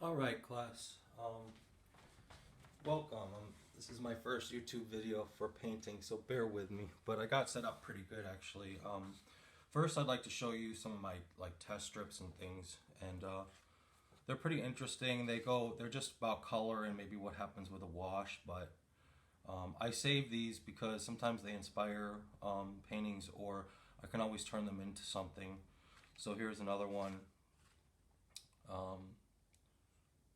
Alright class, welcome. This is my first YouTube video for painting, so bear with me, but I got set up pretty good actually. First I'd like to show you some of my test strips and things, and they're pretty interesting. They're just about color and maybe what happens with a wash, but I save these because sometimes they inspire paintings, or I can always turn them into something. So here's another one.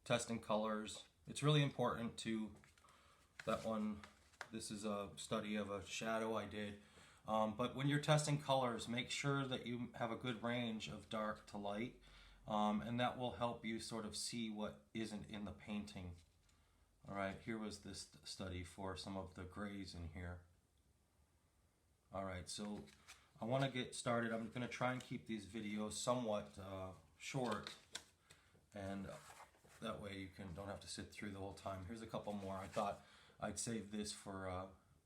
Testing colors. It's really important to that one. This is a study of a shadow I did. But when you're testing colors, make sure that you have a good range of dark to light, and that will help you sort of see what isn't in the painting. Alright, here was this study for some of the grays in here. Alright, so I want to get started. I'm going to try and keep these videos somewhat short, and that way you don't have to sit through the whole time. Here's a couple more. I thought I'd save this for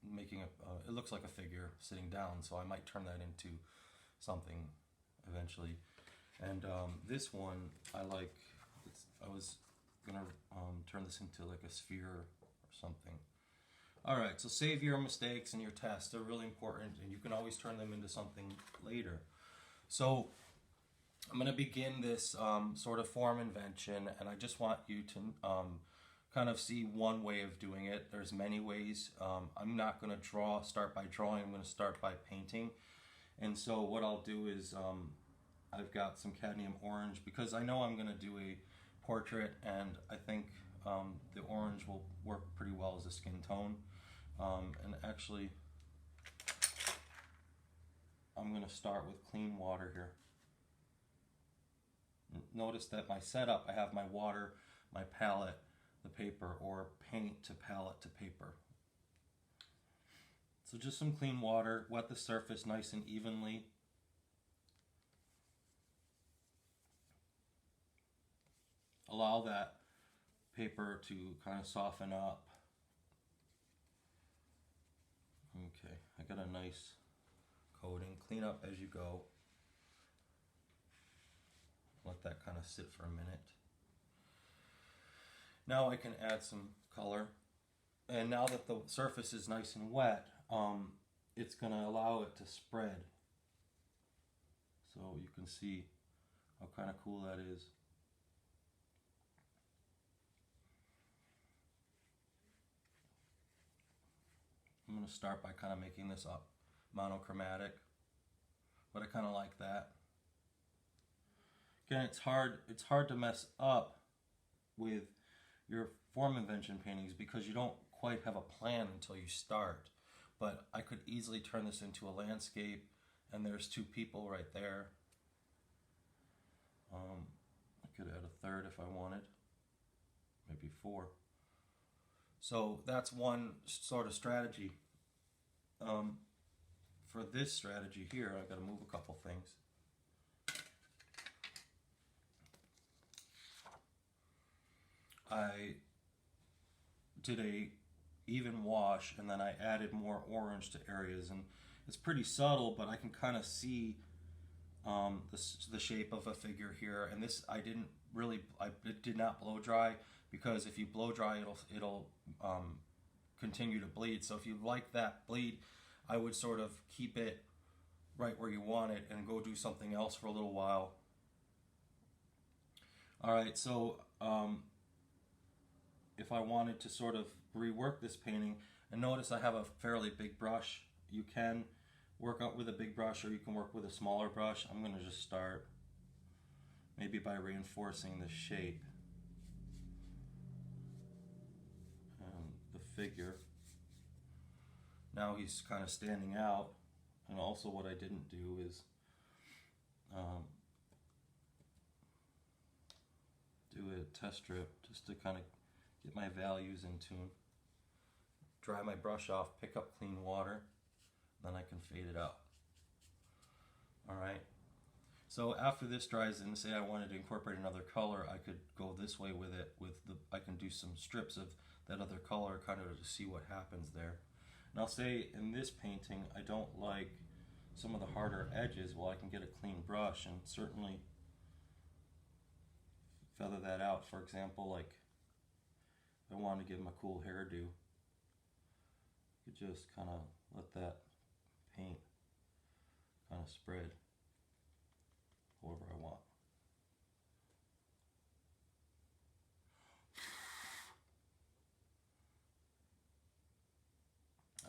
making it looks like a figure sitting down, so I might turn that into something eventually. And this one I like. I was gonna turn this into like a sphere or something. Alright, so save your mistakes and your tests. They're really important, and you can always turn them into something later. So I'm going to begin this sort of form invention, and I just want you to kind of see one way of doing it. There's many ways. I'm not going to start by drawing. I'm going to start by painting. And so what I'll do is I've got some cadmium orange because I know I'm going to do a portrait, and I think the orange will work pretty well as a skin tone. And actually, I'm going to start with clean water here. Notice that my setup, I have my water, my palette, the paper, or paint to palette to paper. So just some clean water, wet the surface nice and evenly. Allow that paper to kind of soften up. Okay, I got a nice coating. Clean up as you go. Let that kind of sit for a minute. Now I can add some color. And now that the surface is nice and wet, it's going to allow it to spread. So you can see how kind of cool that is. I'm going to start by kind of making this up monochromatic, but I kind of like that. Again, it's hard to mess up with your form invention paintings because you don't quite have a plan until you start. But I could easily turn this into a landscape, and there's two people right there. I could add a third if I wanted, maybe four. So that's one sort of strategy. For this strategy here, I've got to move a couple things. I did a even wash, and then I added more orange to areas, and it's pretty subtle, but I can kind of see the shape of a figure here. And this I did not blow dry, because if you blow dry it'll continue to bleed. So if you like that bleed, I would sort of keep it right where you want it and go do something else for a little while. Alright, so if I wanted to sort of rework this painting, and notice I have a fairly big brush. You can work out with a big brush, or you can work with a smaller brush. I'm going to just start maybe by reinforcing the shape and the figure. Now he's kind of standing out, and also what I didn't do is do a test strip just to kind of get my values in tune. Dry my brush off, pick up clean water, then I can fade it out. Alright, so after this dries, and say I wanted to incorporate another color, I could go this way with it. I can do some strips of that other color kind of to see what happens there. And I'll say in this painting I don't like some of the harder edges. Well, I can get a clean brush and certainly feather that out. For example, like if I wanted to give him a cool hairdo, you could just kind of let that paint kind of spread however I want.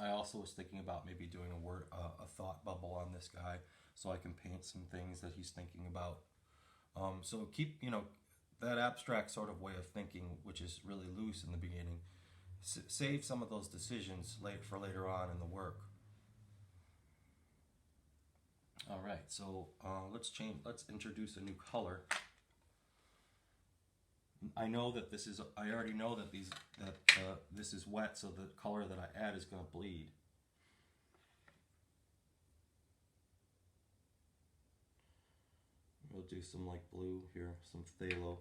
I also was thinking about maybe doing a thought bubble on this guy, so I can paint some things that he's thinking about. So keep, that abstract sort of way of thinking, which is really loose in the beginning. Save some of those decisions for later on in the work. All right, so let's introduce a new color. I know that I already know that this is wet, so the color that I add is going to bleed. We'll do some like blue here, some phthalo.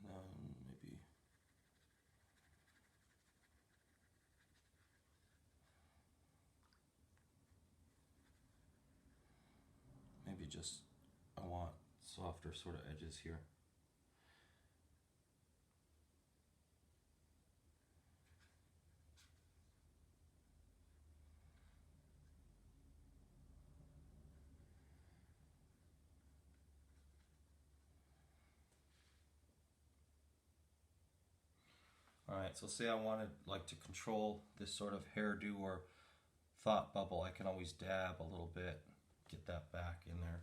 And then maybe just, I want softer sort of edges here. Alright, so say I wanted like to control this sort of hairdo or thought bubble, I can always dab a little bit, get that back in there.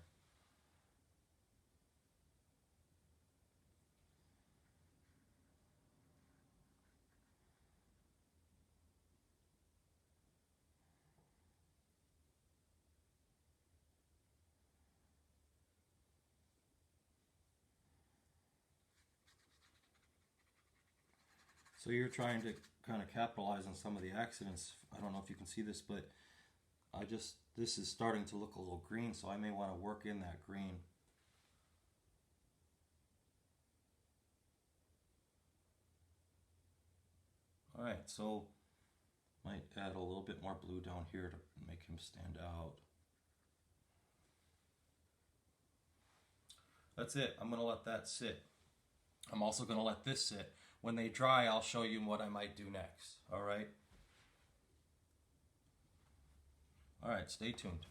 So you're trying to kind of capitalize on some of the accidents. I don't know if you can see this, but this is starting to look a little green, so I may want to work in that green. Alright, so might add a little bit more blue down here to make him stand out. That's it. I'm going to let that sit. I'm also going to let this sit. When they dry, I'll show you what I might do next. Alright? Alright, stay tuned.